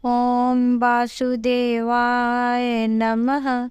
ओम वासुदेवाय नमः।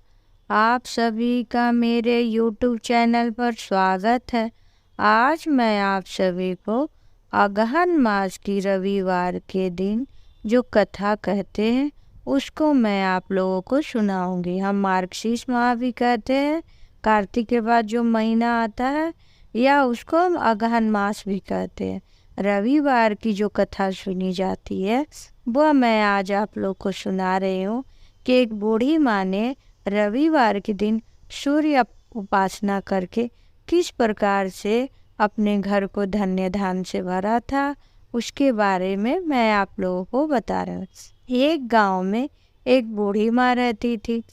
आप सभी का मेरे YouTube चैनल पर स्वागत है। आज मैं आप सभी को अगहन मास की रविवार के दिन जो कथा कहते हैं उसको मैं आप लोगों को सुनाऊंगी। हम मार्गशीर्ष माह भी कहते हैं, कार्तिक के बाद जो महीना आता है, या उसको हम अगहन मास भी कहते हैं। रविवार की जो कथा सुनी जाती है वह मैं आज आप लोग को सुना रही हूँ कि एक बूढ़ी माँ ने रविवार के दिन सूर्य उपासना करके किस प्रकार से अपने घर को धन्य धान से भरा था, उसके बारे में मैं आप लोगों को बता रहा हूँ। एक गांव में एक बूढ़ी माँ रहती थी।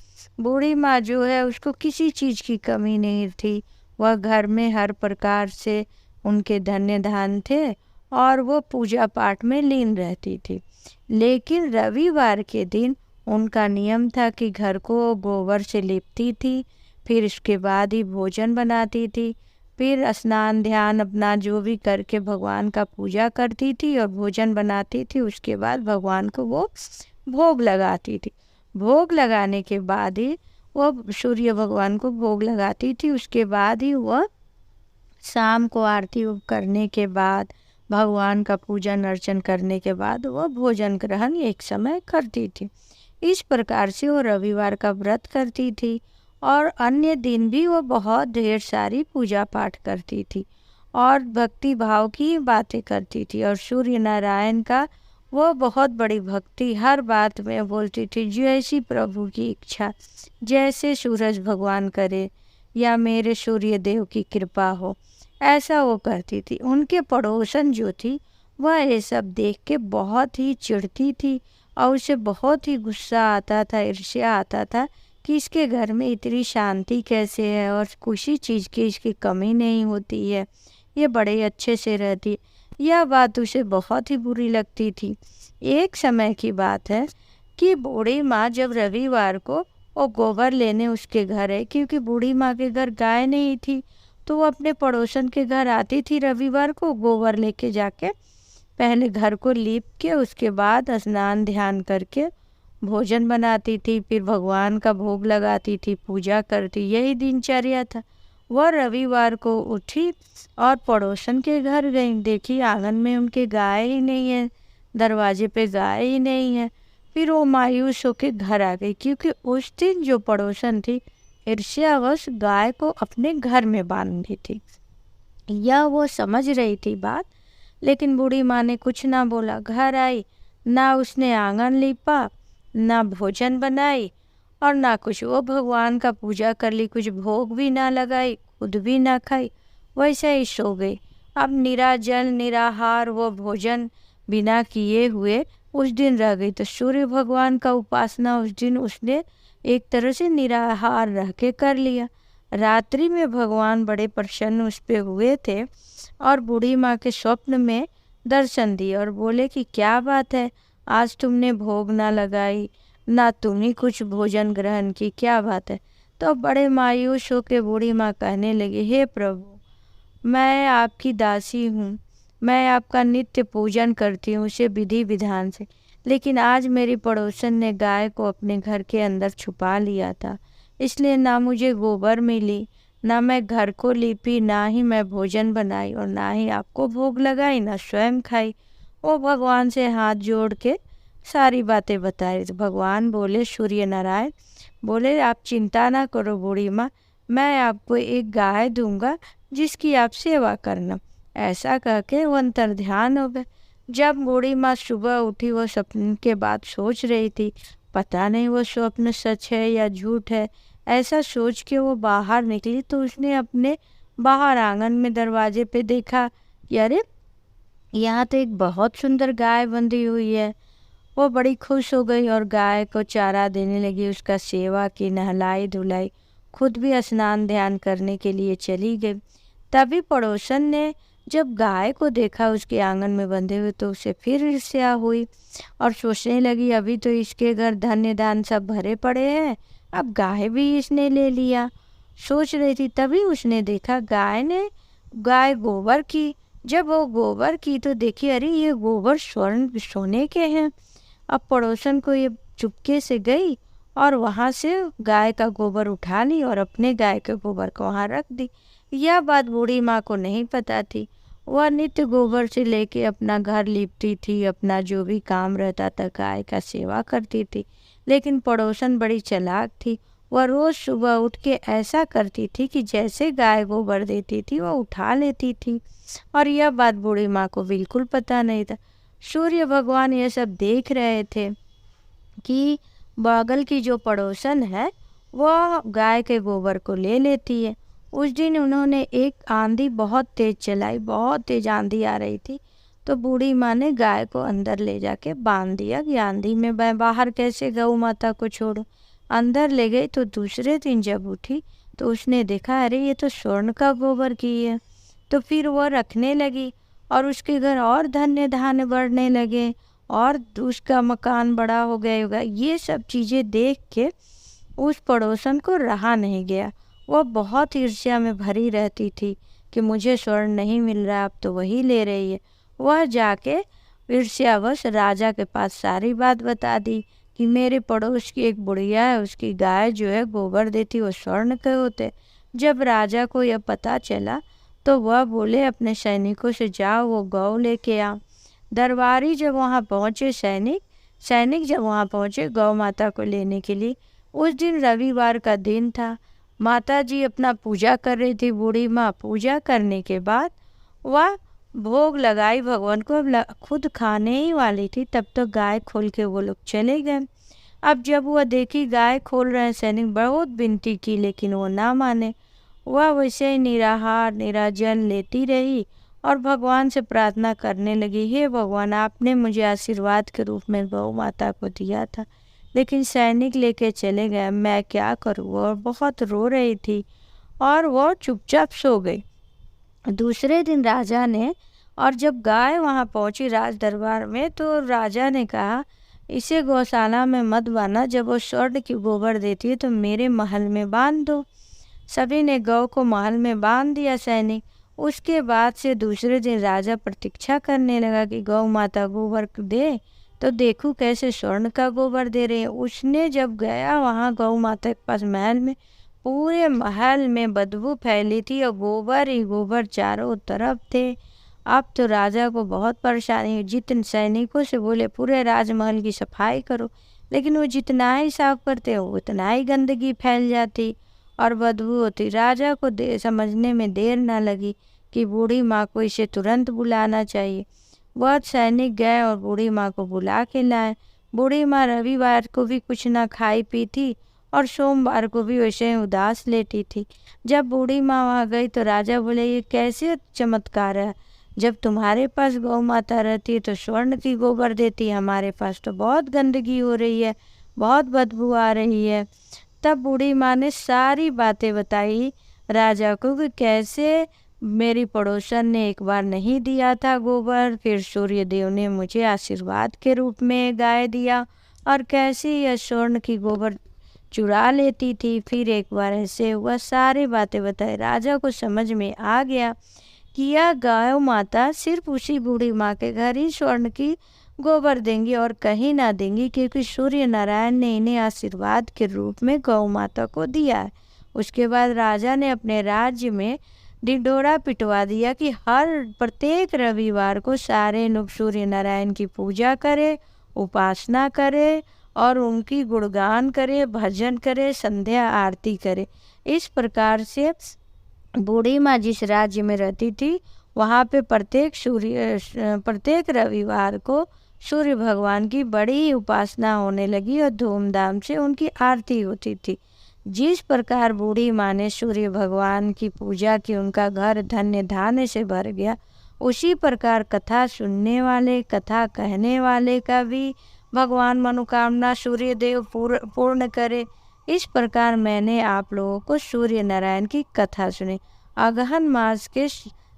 बूढ़ी माँ जो है उसको किसी चीज़ की कमी नहीं थी। वह घर में हर प्रकार से उनके धन्य धान थे और वो पूजा पाठ में लीन रहती थी। लेकिन रविवार के दिन उनका नियम था कि घर को गोबर से लिपती थी, फिर इसके बाद ही भोजन बनाती थी, फिर स्नान ध्यान अपना जो भी करके भगवान का पूजा करती थी और भोजन बनाती थी। उसके बाद भगवान को वो भोग लगाती थी। भोग लगाने के बाद ही वह सूर्य भगवान को भोग लगाती थी। उसके बाद ही वह शाम को आरती करने के बाद, भगवान का पूजन अर्चन करने के बाद वह भोजन ग्रहण एक समय करती थी। इस प्रकार से वो रविवार का व्रत करती थी और अन्य दिन भी वो बहुत ढेर सारी पूजा पाठ करती थी और भक्ति भाव की बातें करती थी। और सूर्य नारायण का वो बहुत बड़ी भक्ति हर बात में बोलती थी, जैसी प्रभु की इच्छा, जैसे सूरज भगवान करे या मेरे सूर्य देव की कृपा हो, ऐसा वो करती थी। उनके पड़ोसन जो थी वह ये सब देख के बहुत ही चिढ़ती थी और उसे बहुत ही गुस्सा आता था, ईर्ष्या आता था कि इसके घर में इतनी शांति कैसे है और किसी चीज़ की इसकी कमी नहीं होती है, ये बड़े अच्छे से रहती। यह बात उसे बहुत ही बुरी लगती थी। एक समय की बात है कि बूढ़ी माँ जब रविवार को वो गोबर लेने उसके घर है, क्योंकि बूढ़ी माँ के घर गाय नहीं थी, तो वो अपने पड़ोसन के घर आती थी रविवार को गोबर लेके जाके, पहले घर को लीप के उसके बाद स्नान ध्यान करके भोजन बनाती थी, फिर भगवान का भोग लगाती थी, पूजा करती। यही दिनचर्या था। वह रविवार को उठी और पड़ोसन के घर गई। देखी आंगन में उनके गाय ही नहीं है, दरवाजे पे गाय ही नहीं है। फिर वो मायूस होकर घर आ गई, क्योंकि उस दिन जो पड़ोसन थी ईर्ष्यावश गाय को अपने घर में बांधी थी। यह वो समझ रही थी बात, लेकिन बूढ़ी माँ ने कुछ ना बोला। घर आई, ना उसने आंगन लीपा, ना भोजन बनाई और ना कुछ। वो भगवान का पूजा कर ली, कुछ भोग भी ना लगाई, खुद भी ना खाई, वैसे ही सो गई। अब निराजल निराहार वो भोजन बिना किए हुए उस दिन रह गई। तो सूर्य भगवान का उपासना उस दिन उसने एक तरह से निराहार रह के कर लिया। रात्रि में भगवान बड़े प्रसन्न उस पे हुए थे और बूढ़ी माँ के स्वप्न में दर्शन दिए और बोले कि क्या बात है, आज तुमने भोग ना लगाई, ना तुम ही कुछ भोजन ग्रहण की, क्या बात है। तो बड़े मायूस होकर बूढ़ी माँ कहने लगी, हे प्रभु, मैं आपकी दासी हूँ, मैं आपका नित्य पूजन करती हूँ उसे विधि विधान से, लेकिन आज मेरी पड़ोसन ने गाय को अपने घर के अंदर छुपा लिया था, इसलिए ना मुझे गोबर मिली, ना मैं घर को लीपी, ना ही मैं भोजन बनाई और ना ही आपको भोग लगाई, ना स्वयं खाई। वो भगवान से हाथ जोड़ के सारी बातें बताई। तो भगवान बोले, सूर्य नारायण बोले, आप चिंता ना करो बूढ़ी माँ, मैं आपको एक गाय दूंगा जिसकी आप सेवा करना। ऐसा कह के वो अंतर्ध्यान हो गए। जब बूढ़ी माँ सुबह उठी, वो सपने के बाद सोच रही थी, पता नहीं वो स्वप्न सच है या झूठ है। ऐसा सोच के वो बाहर निकली तो उसने अपने बाहर आंगन में दरवाजे पे देखा कि अरे, यहाँ तो एक बहुत सुंदर गाय बंधी हुई है। वो बड़ी खुश हो गई और गाय को चारा देने लगी, उसका सेवा की, नहलाई धुलाई, खुद भी स्नान ध्यान करने के लिए चली गई। तभी पड़ोसन ने जब गाय को देखा उसके आंगन में बंधे हुए तो उसे फिर ईर्ष्या हुई और सोचने लगी, अभी तो इसके घर धन्य धान सब भरे पड़े हैं, अब गाय भी इसने ले लिया। सोच रही थी, तभी उसने देखा गाय गोबर की। जब वो गोबर की तो देखी, अरे ये गोबर स्वर्ण सोने के हैं। अब पड़ोसन को ये चुपके से गई और वहाँ से गाय का गोबर उठा ली और अपने गाय के गोबर को वहाँ रख दी। यह बात बूढ़ी माँ को नहीं पता थी। वह नित्य गोबर से लेके अपना घर लीपती थी, अपना जो भी काम रहता था गाय का सेवा करती थी। लेकिन पड़ोसन बड़ी चालाक थी। वह रोज़ सुबह उठ के ऐसा करती थी कि जैसे गाय गोबर देती थी वह उठा लेती थी, और यह बात बूढ़ी माँ को बिल्कुल पता नहीं था। सूर्य भगवान ये सब देख रहे थे कि बगल की जो पड़ोसन है वह गाय के गोबर को ले लेती है। उस दिन उन्होंने एक आंधी बहुत तेज चलाई, बहुत तेज आंधी आ रही थी। तो बूढ़ी माँ ने गाय को अंदर ले जाके बांध दिया कि आंधी में मैं बाहर कैसे गऊ माता को छोड़ूं। अंदर ले गई तो दूसरे दिन जब उठी तो उसने देखा, अरे ये तो स्वर्ण का गोबर की है। तो फिर वह रखने लगी और उसके घर और धन्य धान्य बढ़ने लगे और उसका मकान बड़ा हो गया होगा। ये सब चीज़ें देख के उस पड़ोसन को रहा नहीं गया। वह बहुत ईर्ष्या में भरी रहती थी कि मुझे स्वर्ण नहीं मिल रहा, अब तो वही ले रही है। वह जाके ईर्ष्यावश राजा के पास सारी बात बता दी कि मेरे पड़ोस की एक बुढ़िया है, उसकी गाय जो है गोबर देती वो स्वर्ण के होते। जब राजा को यह पता चला तो वह बोले अपने सैनिकों से, जाओ वो गौ लेके आओ। दरबारी जब वहाँ पहुँचे, सैनिक जब वहाँ पहुँचे गौ माता को लेने के लिए, उस दिन रविवार का दिन था। माता जी अपना पूजा कर रही थी। बूढ़ी माँ पूजा करने के बाद वह भोग लगाई भगवान को, अब खुद खाने ही वाली थी, तब तो गाय खोल के वो लोग चले गए। अब जब वह देखी गाय खोल रहे हैं, सैनिक बहुत विनती की लेकिन वो ना माने। वह वैसे ही निराहार निराजन लेती रही और भगवान से प्रार्थना करने लगी, हे भगवान, आपने मुझे आशीर्वाद के रूप में गौ माता को दिया था, लेकिन सैनिक लेके चले गए, मैं क्या करूँ। और बहुत रो रही थी और वो चुपचाप सो गई। दूसरे दिन राजा ने, और जब गाय वहाँ पहुँची राज दरबार में, तो राजा ने कहा, इसे गौशाला में मत बांधना, जब वो स्वर्ण की गोबर देती है तो मेरे महल में बांध दो। सभी ने गौ को महल में बांध दिया सैनिक। उसके बाद से दूसरे दिन राजा प्रतीक्षा करने लगा कि गौ माता गोबर दे तो देखूं कैसे स्वर्ण का गोबर दे रहे हैं। उसने जब गया वहाँ गौ माता के पास महल में, पूरे महल में बदबू फैली थी और गोबर ही गोबर चारों तरफ थे। अब तो राजा को बहुत परेशानी हुई। जितने सैनिकों से बोले पूरे राजमहल की सफाई करो, लेकिन वो जितना ही साफ करते हो उतना ही गंदगी फैल जाती और बदबू होती। राजा को समझने में देर ना लगी कि बूढ़ी माँ को इसे तुरंत बुलाना चाहिए। वह सैनिक गए और बूढ़ी माँ को बुला के लाए। बूढ़ी माँ रविवार को भी कुछ ना खाई पी थी और सोमवार को भी वैसे ही उदास लेटी थी। जब बूढ़ी माँ वहाँ गई तो राजा बोले, ये कैसे चमत्कार है, जब तुम्हारे पास गौ माता रहती है तो स्वर्ण की गोबर देती है, हमारे पास तो बहुत गंदगी हो रही है, बहुत बदबू आ रही है। तब बूढ़ी माँ ने सारी बातें बताई राजा को कि कैसे मेरी पड़ोसन ने एक बार नहीं दिया था गोबर, फिर सूर्य देव ने मुझे आशीर्वाद के रूप में गाय दिया, और कैसे यह स्वर्ण की गोबर चुरा लेती थी, फिर एक बार ऐसे हुआ। सारी बातें बताई। राजा को समझ में आ गया कि यह गाय माता सिर्फ उसी बूढ़ी माँ के घर ही स्वर्ण की गोबर देंगी और कहीं ना देंगी, क्योंकि सूर्य नारायण ने इन्हें आशीर्वाद के रूप में गौ माता को दिया है। उसके बाद राजा ने अपने राज्य में ढिंढोरा पिटवा दिया कि हर प्रत्येक रविवार को सारे लोग सूर्य नारायण की पूजा करें, उपासना करें और उनकी गुणगान करें, भजन करें, संध्या आरती करें। इस प्रकार से बूढ़ी माँ जिस राज्य में रहती थी वहाँ पे प्रत्येक रविवार को सूर्य भगवान की बड़ी उपासना होने लगी और धूमधाम से उनकी आरती होती थी। जिस प्रकार बूढ़ी माँ ने सूर्य भगवान की पूजा की, उनका घर धन्य धान्य से भर गया, उसी प्रकार कथा सुनने वाले, कथा कहने वाले का भी भगवान मनोकामना सूर्य देव पूर्ण करे। इस प्रकार मैंने आप लोगों को सूर्य नारायण की कथा सुनी। अगहन मास के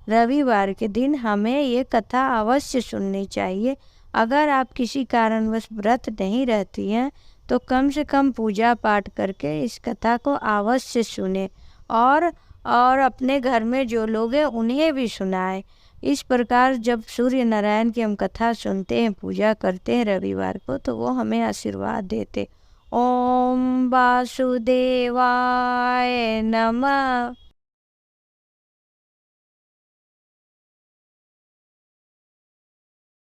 रविवार के दिन हमें ये कथा अवश्य सुननी चाहिए। अगर आप किसी कारणवश व्रत नहीं रहती हैं तो कम से कम पूजा पाठ करके इस कथा को अवश्य सुने और अपने घर में जो लोग हैं उन्हें भी सुनाएं। इस प्रकार जब सूर्य नारायण की हम कथा सुनते हैं, पूजा करते हैं रविवार को, तो वो हमें आशीर्वाद देते। ओम वासुदेवाय नमः।